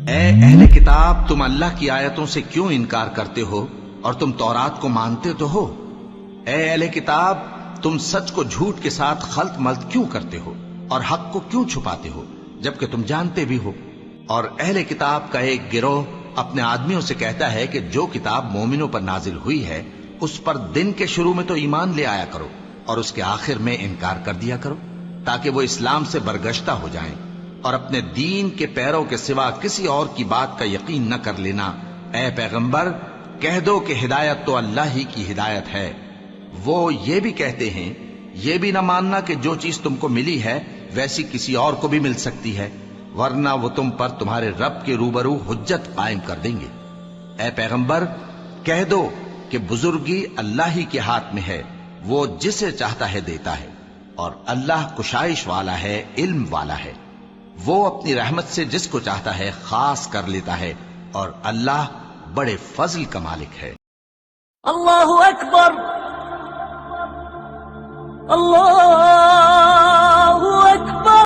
اے اہل کتاب، تم اللہ کی آیتوں سے کیوں انکار کرتے ہو اور تم تورات کو مانتے تو ہو؟ اے اہل کتاب، تم سچ کو جھوٹ کے ساتھ خلط ملط کیوں کرتے ہو اور حق کو کیوں چھپاتے ہو جبکہ تم جانتے بھی ہو؟ اور اہل کتاب کا ایک گروہ اپنے آدمیوں سے کہتا ہے کہ جو کتاب مومنوں پر نازل ہوئی ہے اس پر دن کے شروع میں تو ایمان لے آیا کرو اور اس کے آخر میں انکار کر دیا کرو، تاکہ وہ اسلام سے برگشتہ ہو جائیں اور اپنے دین کے پیروں کے سوا کسی اور کی بات کا یقین نہ کر لینا۔ اے پیغمبر، کہہ دو کہ ہدایت تو اللہ ہی کی ہدایت ہے۔ وہ یہ بھی کہتے ہیں، یہ بھی نہ ماننا کہ جو چیز تم کو ملی ہے ویسی کسی اور کو بھی مل سکتی ہے، ورنہ وہ تم پر تمہارے رب کے روبرو حجت قائم کر دیں گے۔ اے پیغمبر، کہہ دو کہ بزرگی اللہ ہی کے ہاتھ میں ہے، وہ جسے چاہتا ہے دیتا ہے، اور اللہ کشائش والا ہے، علم والا ہے۔ وہ اپنی رحمت سے جس کو چاہتا ہے خاص کر لیتا ہے، اور اللہ بڑے فضل کا مالک ہے۔ اللہ اکبر، اللہ